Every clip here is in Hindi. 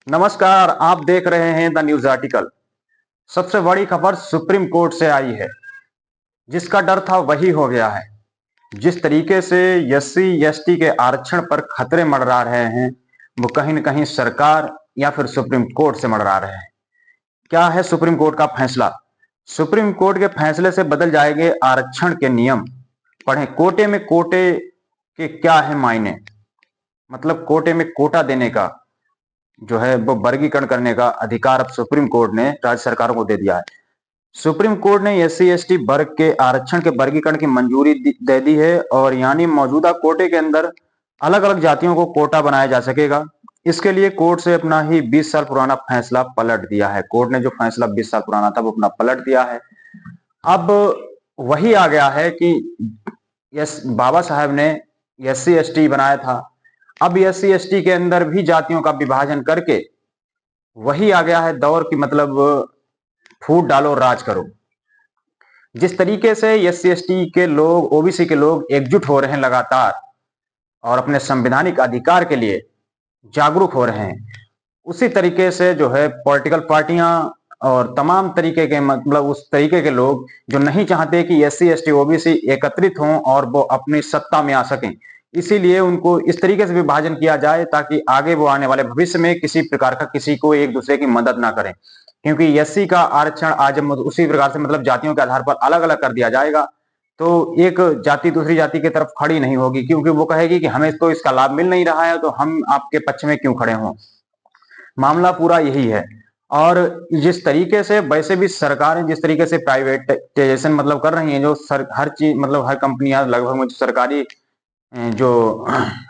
नमस्कार, आप देख रहे हैं द न्यूज आर्टिकल। सबसे बड़ी खबर सुप्रीम कोर्ट से आई है। जिसका डर था वही हो गया है। जिस तरीके से एससी एसटी के आरक्षण पर खतरे मंडरा रहे हैं, वो कहीं न कहीं सरकार या फिर सुप्रीम कोर्ट से मंडरा रहे हैं। क्या है सुप्रीम कोर्ट का फैसला? सुप्रीम कोर्ट के फैसले से बदल जाएंगे आरक्षण के नियम। पढ़ें, कोटे में कोटे के क्या है मायने। मतलब कोटे में कोटा देने का जो है वो वर्गीकरण करने का अधिकार अब सुप्रीम कोर्ट ने राज्य सरकारों को दे दिया है। सुप्रीम कोर्ट ने एससी एसटी वर्ग के आरक्षण के वर्गीकरण की मंजूरी दे दी है और यानी मौजूदा कोटे के अंदर अलग अलग जातियों को कोटा बनाया जा सकेगा। इसके लिए कोर्ट से अपना ही 20 साल पुराना फैसला पलट दिया है। कोर्ट ने जो फैसला 20 साल पुराना था वो अपना पलट दिया है। अब वही आ गया है कि यस, बाबा साहब ने एससी एसटी बनाया था। अब एससी एसटी के अंदर भी जातियों का विभाजन करके वही आ गया है दौर की, मतलब फूट डालो राज करो। जिस तरीके से एससी एसटी के लोग, ओबीसी के लोग एकजुट हो रहे हैं लगातार और अपने संवैधानिक अधिकार के लिए जागरूक हो रहे हैं, उसी तरीके से जो है पॉलिटिकल पार्टियां और तमाम तरीके के, मतलब उस तरीके के लोग जो नहीं चाहते कि एससी एसटी ओबीसी एकत्रित हों और वो अपनी सत्ता में आ सकें, इसीलिए उनको इस तरीके से विभाजन किया जाए ताकि आगे वो आने वाले भविष्य में किसी प्रकार का किसी को एक दूसरे की मदद ना करें। क्योंकि एससी का आरक्षण आज उसी प्रकार से, मतलब जातियों के आधार पर अलग अलग कर दिया जाएगा तो एक जाति दूसरी जाति की तरफ खड़ी नहीं होगी, क्योंकि वो कहेगी कि हमें तो इसका लाभ मिल नहीं रहा है तो हम आपके पक्ष में क्यों खड़े हों। मामला पूरा यही है। और जिस तरीके से वैसे भी सरकारें जिस तरीके से प्राइवेटाइजेशन मतलब कर रही हैं, जो हर चीज, मतलब हर कंपनियां लगभग सरकारी जो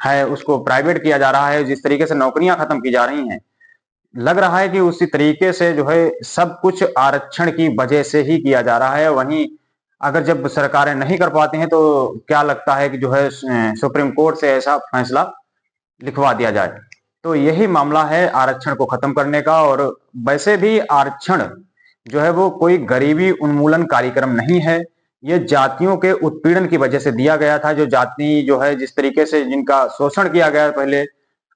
है उसको प्राइवेट किया जा रहा है, जिस तरीके से नौकरियां खत्म की जा रही हैं, लग रहा है कि उसी तरीके से जो है सब कुछ आरक्षण की वजह से ही किया जा रहा है। वहीं अगर जब सरकारें नहीं कर पाती हैं तो क्या लगता है कि जो है सुप्रीम कोर्ट से ऐसा फैसला लिखवा दिया जाए। तो यही मामला है आरक्षण को खत्म करने का। और वैसे भी आरक्षण जो है वो कोई गरीबी उन्मूलन कार्यक्रम नहीं है। ये जातियों के उत्पीड़न की वजह से दिया गया था। जो जाति जो है जिस तरीके से जिनका शोषण किया गया पहले,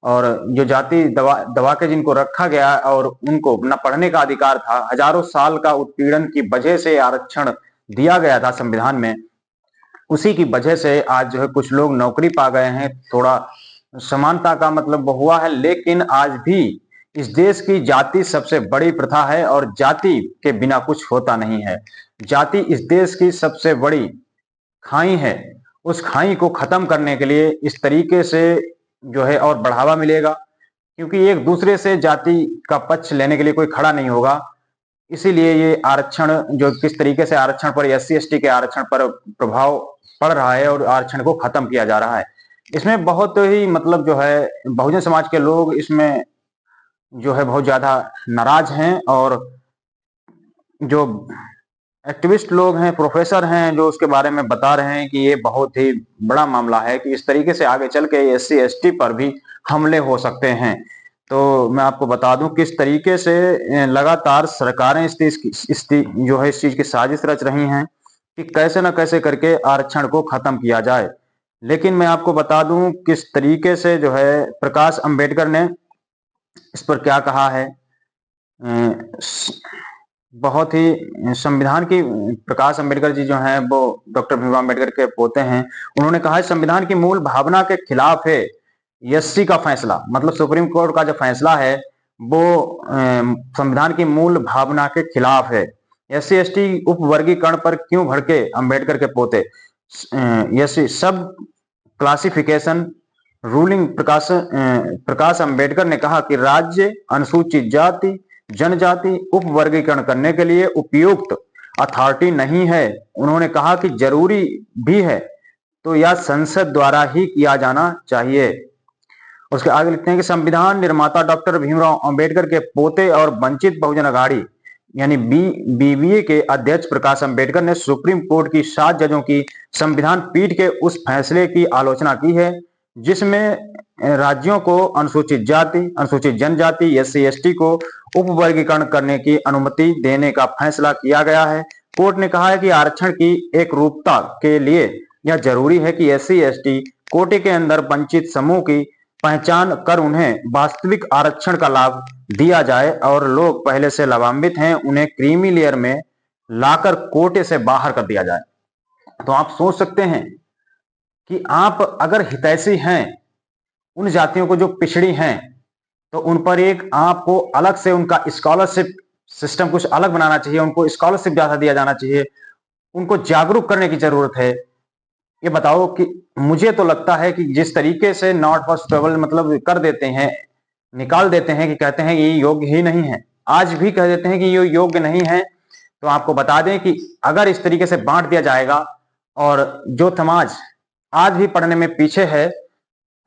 और जो जाति दबा दबा के जिनको रखा गया और उनको न पढ़ने का अधिकार था, हजारों साल का उत्पीड़न की वजह से आरक्षण दिया गया था संविधान में। उसी की वजह से आज जो है कुछ लोग नौकरी पा गए हैं, थोड़ा समानता का मतलब हुआ है। लेकिन आज भी इस देश की जाति सबसे बड़ी प्रथा है और जाति के बिना कुछ होता नहीं है। जाति इस देश की सबसे बड़ी खाई है। उस खाई को खत्म करने के लिए इस तरीके से जो है और बढ़ावा मिलेगा, क्योंकि एक दूसरे से जाति का पक्ष लेने के लिए कोई खड़ा नहीं होगा। इसीलिए ये आरक्षण जो किस तरीके से आरक्षण पर, एससी एसटी के आरक्षण पर प्रभाव पड़ रहा है और आरक्षण को खत्म किया जा रहा है, इसमें बहुत ही, मतलब जो है बहुजन समाज के लोग इसमें जो है बहुत ज्यादा नाराज हैं। और जो एक्टिविस्ट लोग हैं, प्रोफेसर हैं, जो उसके बारे में बता रहे हैं कि ये बहुत ही बड़ा मामला है कि इस तरीके से आगे चल के एससी एसटी पर भी हमले हो सकते हैं। तो मैं आपको बता दूं किस तरीके से लगातार सरकारें जो है इस चीज की साजिश रच रही हैं कि कैसे ना कैसे करके आरक्षण को खत्म किया जाए। लेकिन मैं आपको बता दूं किस तरीके से जो है प्रकाश अंबेडकर ने इस पर क्या कहा है। बहुत ही संविधान की, प्रकाश अंबेडकर जी जो हैं वो डॉक्टर भीमराव अंबेडकर के पोते हैं। उन्होंने कहा है संविधान की मूल भावना के खिलाफ है एससी का फैसला। मतलब सुप्रीम कोर्ट का जो फैसला है वो संविधान की मूल भावना के खिलाफ है। एससी एसटी उप वर्गीकरण पर क्यों भड़के अंबेडकर के पोते। एससी सब क्लासिफिकेशन रूलिंग। प्रकाश अंबेडकर ने कहा कि राज्य अनुसूचित जाति जनजाति उप वर्गीकरण करने के लिए उपयुक्त अथॉरिटी नहीं है। उन्होंने कहा कि जरूरी भी है तो यह संसद द्वारा ही किया जाना चाहिए। उसके आगे लिखते हैं कि संविधान निर्माता डॉक्टर भीमराव अंबेडकर के पोते और वंचित बहुजन अघाड़ी यानी बीबीए के अध्यक्ष प्रकाश अंबेडकर ने सुप्रीम कोर्ट की 7 जजों की संविधान पीठ के उस फैसले की आलोचना की है जिसमें राज्यों को अनुसूचित जाति, अनुसूचित जनजाति, एससी एसटी को उप वर्गीकरण करने की अनुमति देने का फैसला किया गया है। कोर्ट ने कहा है कि आरक्षण की एकरूपता के लिए यह जरूरी है कि एससी एसटी कोटे के अंदर वंचित समूह की पहचान कर उन्हें वास्तविक आरक्षण का लाभ दिया जाए और लोग पहले से लाभान्वित हैं उन्हें क्रीमी लेयर में लाकर कोटे से बाहर कर दिया जाए। तो आप सोच सकते हैं कि आप अगर हितैषी हैं उन जातियों को जो पिछड़ी हैं, तो उन पर एक आपको अलग से उनका स्कॉलरशिप सिस्टम कुछ अलग बनाना चाहिए, उनको स्कॉलरशिप ज़्यादा दिया जाना चाहिए, उनको जागरूक करने की ज़रूरत है। ये बताओ कि मुझे तो लगता है कि जिस तरीके से नॉट फॉर सुटेबल मतलब कर देते हैं, निकाल देते हैं कि कहते हैं ये योग्य ही नहीं है, आज भी कह देते हैं कि ये योग्य नहीं है। तो आपको बता दें कि अगर इस तरीके से बांट दिया जाएगा और जो समाज आज भी पढ़ने में पीछे है,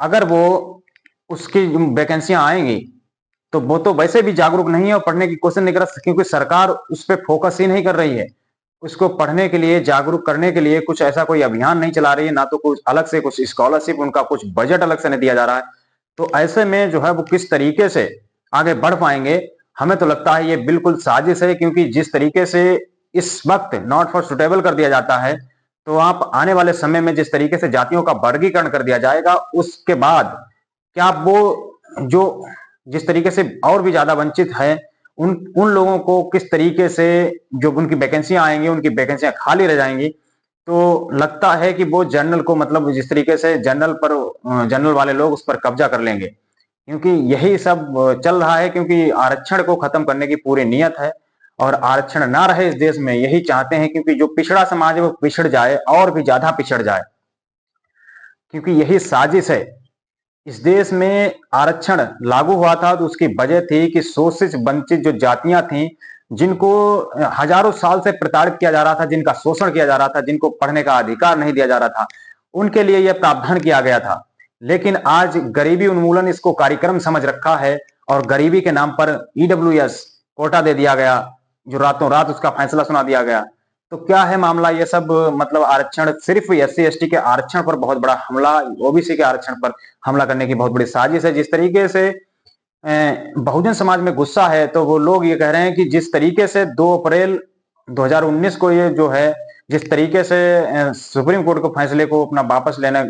अगर वो उसकी वैकेंसियां आएंगी तो वो तो वैसे भी जागरूक नहीं है और पढ़ने की कोशिश नहीं कर रहा, क्योंकि सरकार उस पर फोकस ही नहीं कर रही है। उसको पढ़ने के लिए जागरूक करने के लिए कुछ ऐसा कोई अभियान नहीं चला रही है, ना तो कुछ अलग से कुछ स्कॉलरशिप, उनका कुछ बजट अलग से नहीं दिया जा रहा है। तो ऐसे में जो है वो किस तरीके से आगे बढ़ पाएंगे, हमें तो लगता है ये बिल्कुल साजिश है, क्योंकि जिस तरीके से इस वक्त नॉट फॉर सुटेबल कर दिया जाता है, तो आप आने वाले समय में जिस तरीके से जातियों का वर्गीकरण कर दिया जाएगा, उसके बाद क्या वो जो जिस तरीके से और भी ज्यादा वंचित है उन उन लोगों को किस तरीके से जो उनकी वैकेंसियां आएंगी, उनकी वैकेंसियां खाली रह जाएंगी। तो लगता है कि वो जनरल को मतलब जिस तरीके से जनरल वाले लोग उस पर कब्जा कर लेंगे, क्योंकि यही सब चल रहा है, क्योंकि आरक्षण को खत्म करने की पूरी नियत है और आरक्षण ना रहे इस देश में, यही चाहते हैं, क्योंकि जो पिछड़ा समाज है वो पिछड़ जाए और भी ज्यादा पिछड़ जाए, क्योंकि यही साजिश है। इस देश में आरक्षण लागू हुआ था तो उसकी वजह थी कि शोषित वंचित जो जातियां थीं, जिनको हजारों साल से प्रताड़ित किया जा रहा था, जिनका शोषण किया जा रहा था, जिनको पढ़ने का अधिकार नहीं दिया जा रहा था, उनके लिए यह प्रावधान किया गया था। लेकिन आज गरीबी उन्मूलन इसको कार्यक्रम समझ रखा है और गरीबी के नाम पर ईडब्ल्यूएस कोटा दे दिया गया, जो रातों रात उसका फैसला सुना दिया गया। तो क्या है मामला, ये सब मतलब आरक्षण सिर्फ एससी एसटी के आरक्षण पर बहुत बड़ा हमला, ओबीसी के आरक्षण पर हमला करने की बहुत बड़ी साजिश है। जिस तरीके से बहुजन समाज में गुस्सा है, तो वो लोग ये कह रहे हैं कि जिस तरीके से 2 अप्रैल 2019 को ये जो है जिस तरीके से सुप्रीम कोर्ट के फैसले को अपना वापस लेना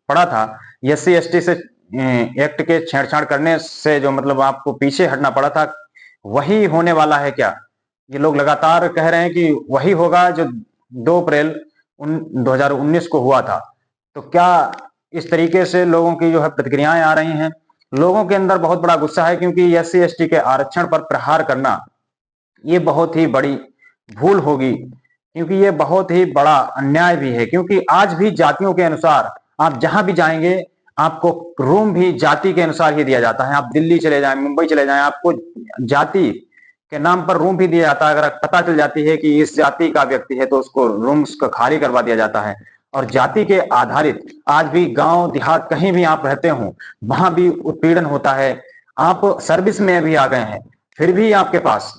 पड़ा था, एससी एसटी से एक्ट के छेड़छाड़ करने से जो मतलब आपको पीछे हटना पड़ा था, वही होने वाला है क्या? ये लोग लगातार कह रहे हैं कि वही होगा जो 2 अप्रैल 2019 को हुआ था। तो क्या इस तरीके से लोगों की जो है प्रतिक्रियाएं आ रही हैं, लोगों के अंदर बहुत बड़ा गुस्सा है, क्योंकि एससी एसटी के आरक्षण पर प्रहार करना ये बहुत ही बड़ी भूल होगी, क्योंकि ये बहुत ही बड़ा अन्याय भी है। क्योंकि आज भी जातियों के अनुसार आप जहां भी जाएंगे, आपको रूम भी जाति के अनुसार ही दिया जाता है। आप दिल्ली चले जाएं, मुंबई चले जाएं, आपको जाति के नाम पर रूम भी दिया जाता है। अगर पता चल जाती है कि इस जाति का व्यक्ति है, तो उसको रूम्स को खाली करवा दिया जाता है। और जाति के आधारित आज भी गांव देहात कहीं भी आप रहते हो, वहां भी उत्पीड़न होता है। आप सर्विस में भी आ गए हैं, फिर भी आपके पास,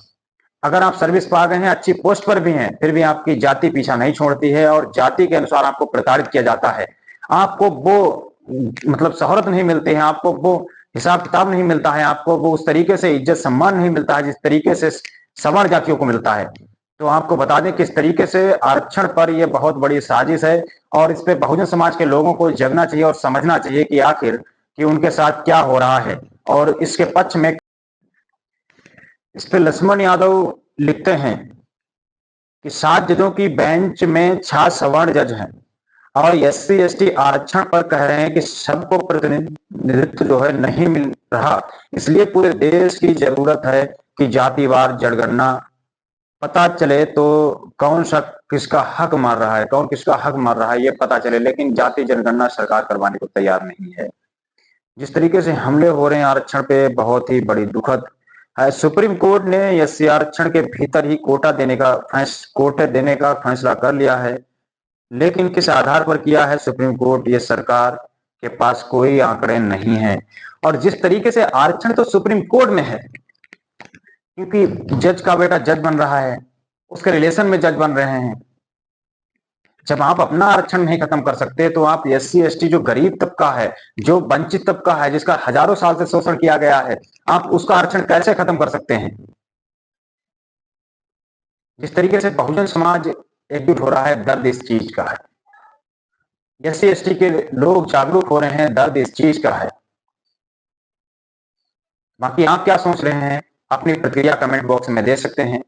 अगर आप सर्विस पर आ गए हैं, अच्छी पोस्ट पर भी हैं, फिर भी आपकी जाति पीछा नहीं छोड़ती है और जाति के अनुसार आपको प्रताड़ित किया जाता है। आपको वो मतलब शोहरत नहीं मिलती है, आपको वो हिसाब किताब नहीं मिलता है, आपको वो उस तरीके से इज्जत सम्मान नहीं मिलता है जिस तरीके से सवर्ण जातियों को मिलता है। तो आपको बता दें किस तरीके से आरक्षण पर यह बहुत बड़ी साजिश है और इस पे बहुजन समाज के लोगों को जगना चाहिए और समझना चाहिए कि आखिर कि उनके साथ क्या हो रहा है। और इसके पक्ष में इस पे लक्ष्मण यादव लिखते हैं कि 7 जजों की बेंच में 6 सवर्ण जज हैं और एससी एसटी आरक्षण पर कह रहे हैं कि सबको प्रतिनिधित्व जो है नहीं मिल रहा, इसलिए पूरे देश की जरूरत है कि जातिवार जनगणना पता चले, तो कौन सा किसका हक मार रहा है, कौन किसका हक मार रहा है ये पता चले। लेकिन जाति जनगणना सरकार करवाने को तैयार नहीं है। जिस तरीके से हमले हो रहे हैं आरक्षण पे, बहुत ही बड़ी दुखद है। सुप्रीम कोर्ट ने एससी आरक्षण के भीतर ही कोटा देने का फैसला कर लिया है, लेकिन किस आधार पर किया है सुप्रीम कोर्ट, ये सरकार के पास कोई आंकड़े नहीं है। और जिस तरीके से आरक्षण तो सुप्रीम कोर्ट में है, क्योंकि जज का बेटा जज बन रहा है, उसके रिलेशन में जज बन रहे हैं। जब आप अपना आरक्षण नहीं खत्म कर सकते, तो आप एससी एसटी जो गरीब तबका है, जो वंचित तबका है, जिसका हजारों साल से शोषण किया गया है, आप उसका आरक्षण कैसे खत्म कर सकते हैं? जिस तरीके से बहुजन समाज एकजुट हो रहा है, दर्द इस चीज का है। एससी एसटी के लोग जागरूक हो रहे हैं, दर्द इस चीज का है। बाकी आप क्या सोच रहे हैं, अपनी प्रतिक्रिया कमेंट बॉक्स में दे सकते हैं।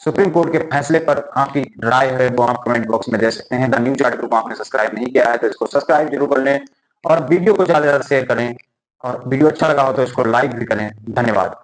सुप्रीम कोर्ट के फैसले पर आपकी राय है वो आप कमेंट बॉक्स में दे सकते हैं। द न्यूज आर्टिकल को आपने सब्सक्राइब नहीं किया है तो इसको सब्सक्राइब जरूर कर लें और वीडियो को ज्यादा से ज्यादा शेयर करें और वीडियो अच्छा लगा हो तो इसको लाइक भी करें। धन्यवाद।